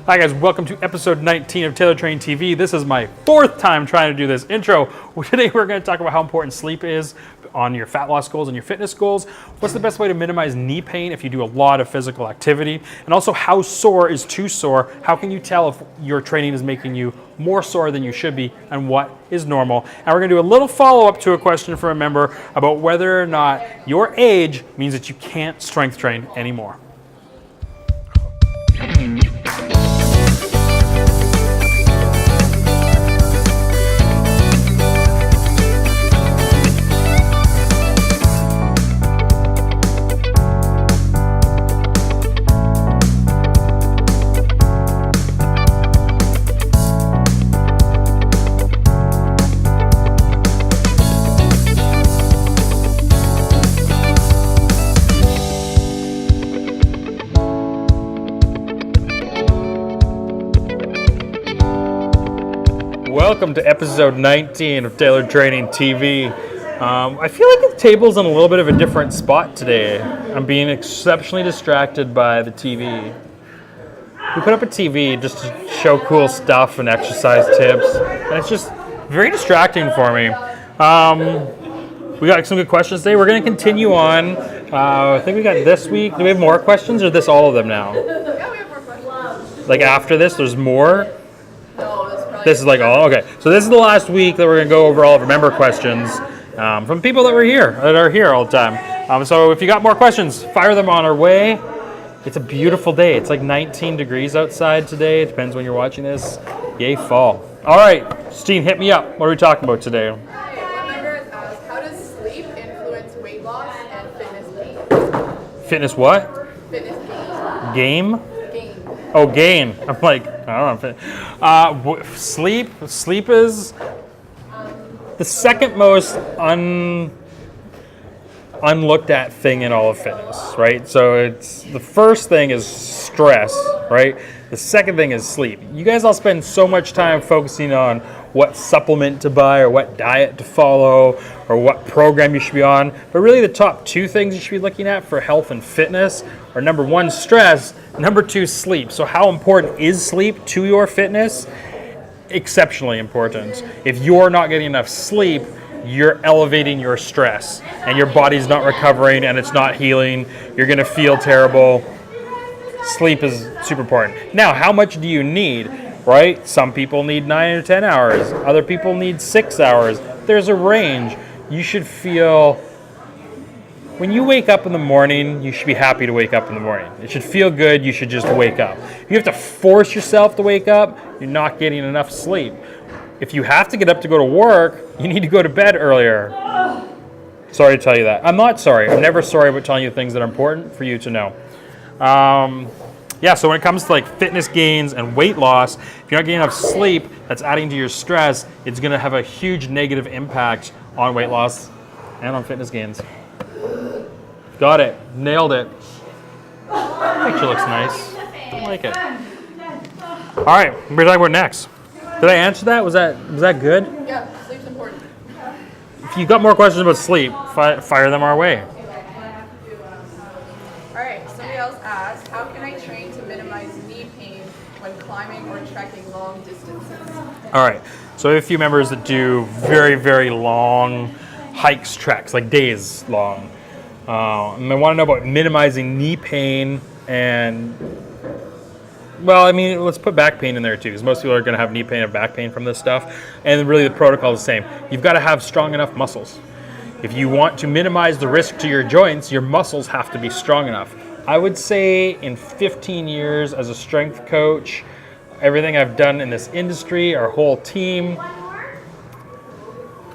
Hi guys, welcome to episode 19 of Taylor Training TV. This is my fourth time trying to do this intro. Today we're going to talk about how important sleep is on your fat loss goals and your fitness goals. What's the best way to minimize knee pain if you do a lot of physical activity? And also how sore is too sore? How can you tell if your training is making you more sore than you should be and what is normal? And we're going to do a little follow-up to a question from a member about whether or not your age means that you can't strength train anymore. Welcome to episode 19 of Taylor Training TV. I feel like the table's in a little bit of a different spot today. I'm being exceptionally distracted by the TV. We put up a TV just to show cool stuff and exercise tips, and it's just very distracting for me. We got some good questions today. We're going to continue on. I think we got this week. Do we have more questions, or is this all of them now? Yeah, we have more questions. Like after this, there's more? No, that's probably... This is like all, okay. So this is the last week that we're going to go over all of our member questions from people that are here all the time. So if you got more questions, fire them on our way. It's a beautiful day. It's like 19 degrees outside today. It depends when you're watching this. Yay, fall. All right, Steen, hit me up. What are we talking about today? Hi, one member has asked, how does sleep influence weight loss and fitness gains? Fitness what? Fitness gains. Game? Gains. Oh, gain. I'm like, I don't know. Sleep is the second most unlooked at thing in all of fitness, right? So it's the first thing is stress, right? The second thing is sleep. You guys all spend so much time focusing on what supplement to buy or what diet to follow or what program you should be on. But really the top two things you should be looking at for health and fitness are number one, stress, number two, sleep. So how important is sleep to your fitness? Exceptionally important. If you're not getting enough sleep, you're elevating your stress and your body's not recovering and it's not healing. You're gonna feel terrible. Sleep is super important. Now, how much do you need, right? Some people need 9 or 10 hours. Other people need 6 hours. There's a range. You should feel, when you wake up in the morning, you should be happy to wake up in the morning. It should feel good. You should just wake up. If you have to force yourself to wake up, you're not getting enough sleep. If you have to get up to go to work, you need to go to bed earlier. Sorry to tell you that. I'm not sorry. I'm never sorry about telling you things that are important for you to know. So when it comes to like fitness gains and weight loss, if you're not getting enough sleep, that's adding to your stress. It's going to have a huge negative impact on weight loss and on fitness gains. Got it. Nailed it. Picture looks nice. I like it. All right, what are we talking about next? Did I answer that? Was that good? Yeah, sleep's important. If you got more questions about sleep, fire them our way. Alright, somebody else asked, how can I train to minimize knee pain when climbing or trekking long distances? All right, so we have a few members that do very, very long hikes, treks, like days long. And they want to know about minimizing knee pain and, well, I mean, let's put back pain in there too, because most people are going to have knee pain and back pain from this stuff. And really the protocol is the same. You've got to have strong enough muscles. If you want to minimize the risk to your joints, your muscles have to be strong enough. I would say in 15 years as a strength coach, everything I've done in this industry, our whole team,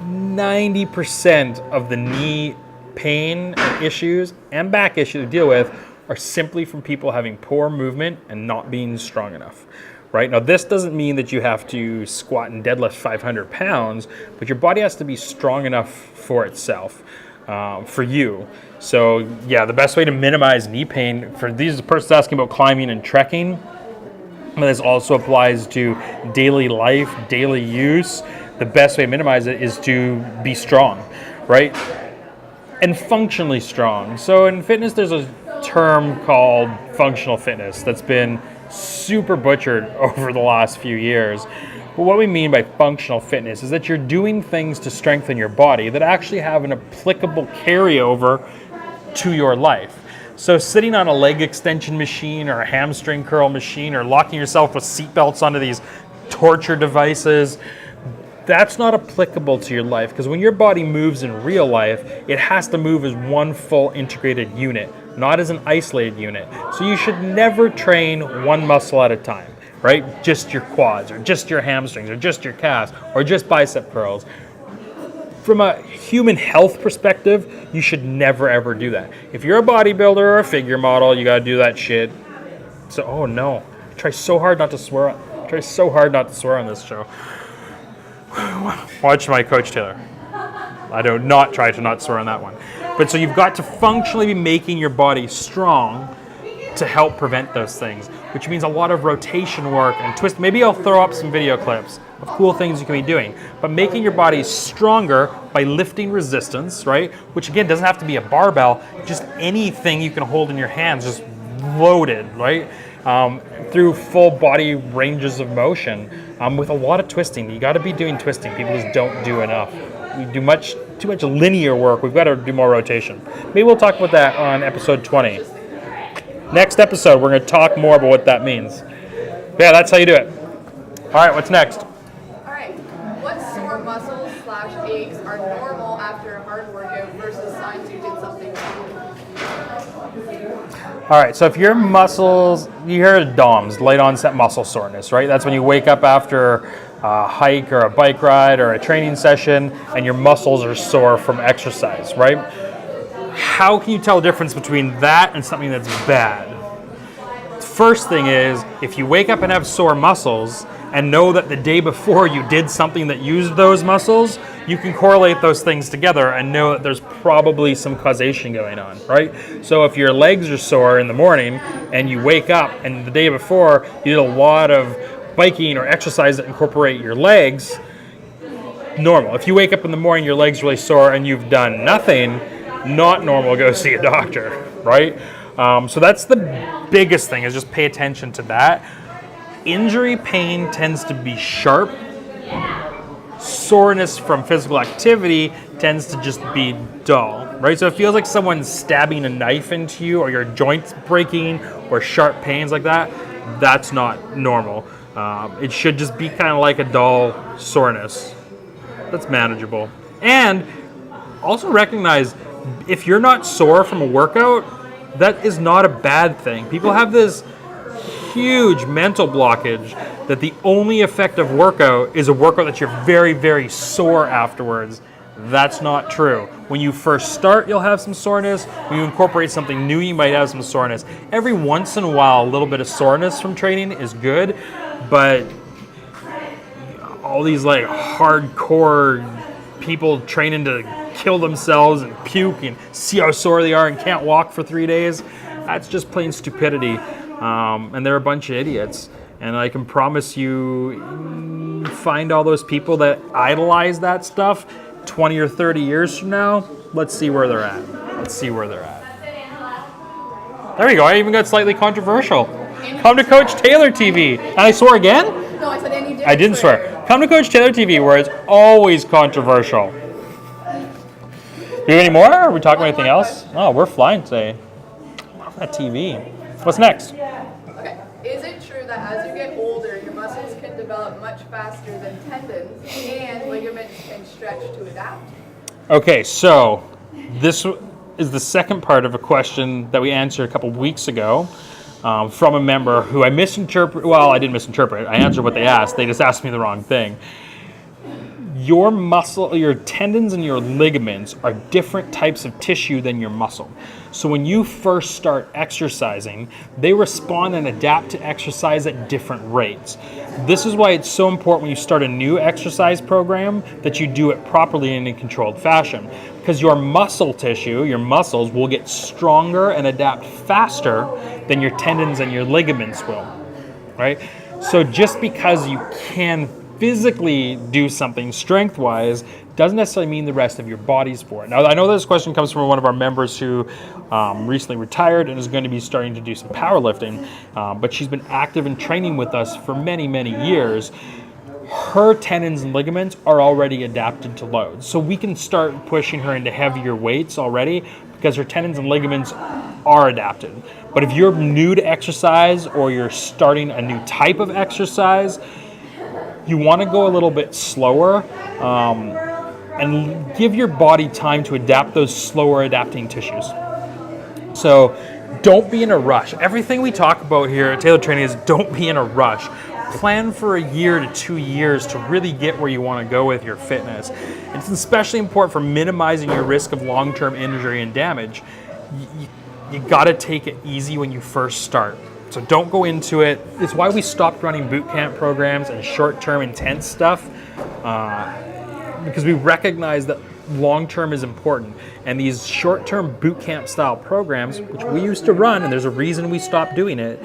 90% of the knee pain and issues and back issues we deal with are simply from people having poor movement and not being strong enough. Right? Now, this doesn't mean that you have to squat and deadlift 500 pounds, but your body has to be strong enough for itself, for you. So, yeah, the best way to minimize knee pain, for these persons asking about climbing and trekking, but this also applies to daily life, daily use. The best way to minimize it is to be strong, right? And functionally strong. So in fitness, there's a term called functional fitness that's been super butchered over the last few years. But what we mean by functional fitness is that you're doing things to strengthen your body that actually have an applicable carryover to your life. So sitting on a leg extension machine or a hamstring curl machine or locking yourself with seatbelts onto these torture devices, that's not applicable to your life, because when your body moves in real life, it has to move as one full integrated unit, not as an isolated unit. So you should never train one muscle at a time, right? Just your quads or just your hamstrings or just your calves or just bicep curls. From a human health perspective, you should never ever do that. If you're a bodybuilder or a figure model, you gotta do that shit. So, oh no, I try so hard not to swear on this show. Watch my Coach Taylor. I do not try to not swear on that one. But so you've got to functionally be making your body strong to help prevent those things, which means a lot of rotation work and twist. Maybe I'll throw up some video clips of cool things you can be doing, but making your body stronger by lifting resistance, right? Which again, doesn't have to be a barbell, just anything you can hold in your hands, just loaded, right? Through full body ranges of motion, with a lot of twisting. You got to be doing twisting. People just don't do enough. We do too much linear work. We've got to do more rotation. Maybe we'll talk about that on episode 20. Next episode, we're going to talk more about what that means. Yeah, that's how you do it. All right, what's next? All right. What sore muscles / aches are normal after a hard workout versus signs you did something wrong? All right, so if your muscles, you hear DOMS, late onset muscle soreness, right? That's when you wake up after a hike or a bike ride or a training session and your muscles are sore from exercise, right? How can you tell the difference between that and something that's bad? First thing is, if you wake up and have sore muscles and know that the day before you did something that used those muscles, you can correlate those things together and know that there's probably some causation going on, right? So if your legs are sore in the morning and you wake up and the day before you did a lot of biking or exercise that incorporate your legs, normal. If you wake up in the morning, your legs really sore and you've done nothing, not normal, go see a doctor, right? So that's the biggest thing, is just pay attention to that. Injury pain tends to be sharp. Soreness from physical activity tends to just be dull, right? So it feels like someone's stabbing a knife into you, or your joints breaking, or sharp pains like that. That's not normal. It should just be kind of like a dull soreness. That's manageable. And also recognize, if you're not sore from a workout, that is not a bad thing. People have this huge mental blockage that the only effective workout is a workout that you're very, very sore afterwards. That's not true. When you first start, you'll have some soreness. When you incorporate something new, you might have some soreness. Every once in a while, a little bit of soreness from training is good, but all these like hardcore people training to kill themselves and puke and see how sore they are and can't walk for 3 days, that's just plain stupidity. And they're a bunch of idiots. And I can promise you, find all those people that idolize that stuff 20 or 30 years from now, let's see where they're at. There we go. I even got slightly controversial. Come to Coach Taylor TV. And I swore again? No, I said and you did. I didn't swear. Come to Coach Taylor TV, where it's always controversial. Do you have any more? Are we talking about anything else? Oh, we're flying today. I love that TV. What's next? Okay. Is it true that as you get older, your muscles can develop much faster than tendons and ligaments can stretch to adapt? Okay, so this is the second part of a question that we answered a couple weeks ago from a member who I misinterpreted. Well, I didn't misinterpret it. I answered what they asked. They just asked me the wrong thing. Your muscle, your tendons and your ligaments are different types of tissue than your muscle. So when you first start exercising, they respond and adapt to exercise at different rates. This is why it's so important when you start a new exercise program that you do it properly and in a controlled fashion. Because your muscle tissue, your muscles, will get stronger and adapt faster than your tendons and your ligaments will, right? So just because you can physically do something strength-wise doesn't necessarily mean the rest of your body's for it. Now, I know this question comes from one of our members who recently retired and is going to be starting to do some powerlifting, but she's been active in training with us for many, many years. Her tendons and ligaments are already adapted to loads. So we can start pushing her into heavier weights already because her tendons and ligaments are adapted. But if you're new to exercise or you're starting a new type of exercise, you want to go a little bit slower and give your body time to adapt those slower adapting tissues. So don't be in a rush. Everything we talk about here at Tailored Training is don't be in a rush. Plan for a year to 2 years to really get where you want to go with your fitness. It's especially important for minimizing your risk of long-term injury and damage. You got to take it easy when you first start. So don't go into it. It's why we stopped running boot camp programs and short-term intense stuff, because we recognize that long-term is important. And these short-term boot camp style programs, which we used to run, and there's a reason we stopped doing it,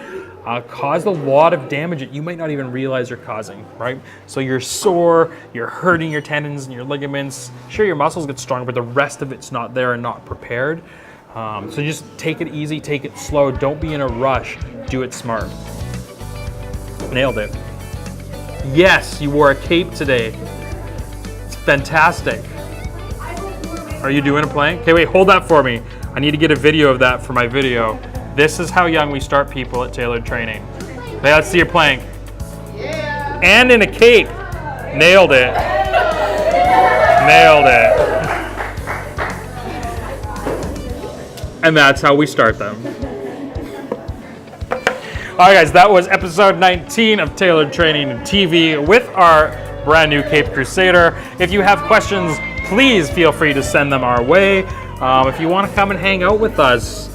caused a lot of damage that you might not even realize you're causing, right? So you're sore, you're hurting your tendons and your ligaments. Sure, your muscles get stronger, but the rest of it's not there and not prepared. So just take it easy, take it slow. Don't be in a rush. Do it smart. Nailed it. Yes, you wore a cape today. It's fantastic. Are you doing a plank? Okay, wait, hold that for me. I need to get a video of that for my video. This is how young we start people at Tailored Training. Okay, let's see your plank. Yeah. And in a cape. Nailed it. Nailed it. And that's how we start them. All right, guys, that was episode 19 of Tailored Training TV with our brand new Cape Crusader. If you have questions, please feel free to send them our way. If you want to come and hang out with us,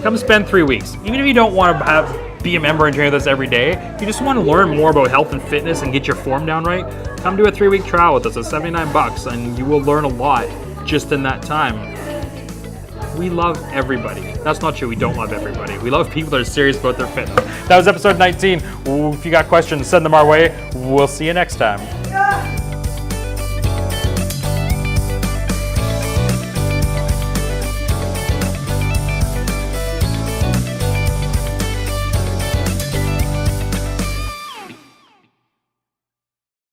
come spend 3 weeks. Even if you don't want to be a member and train with us every day, if you just want to learn more about health and fitness and get your form down right, come do a 3-week trial with us. It's $79 and you will learn a lot just in that time. We love everybody. That's not true. We don't love everybody. We love people that are serious about their fitness. That was episode 19. If you got questions, send them our way. We'll see you next time.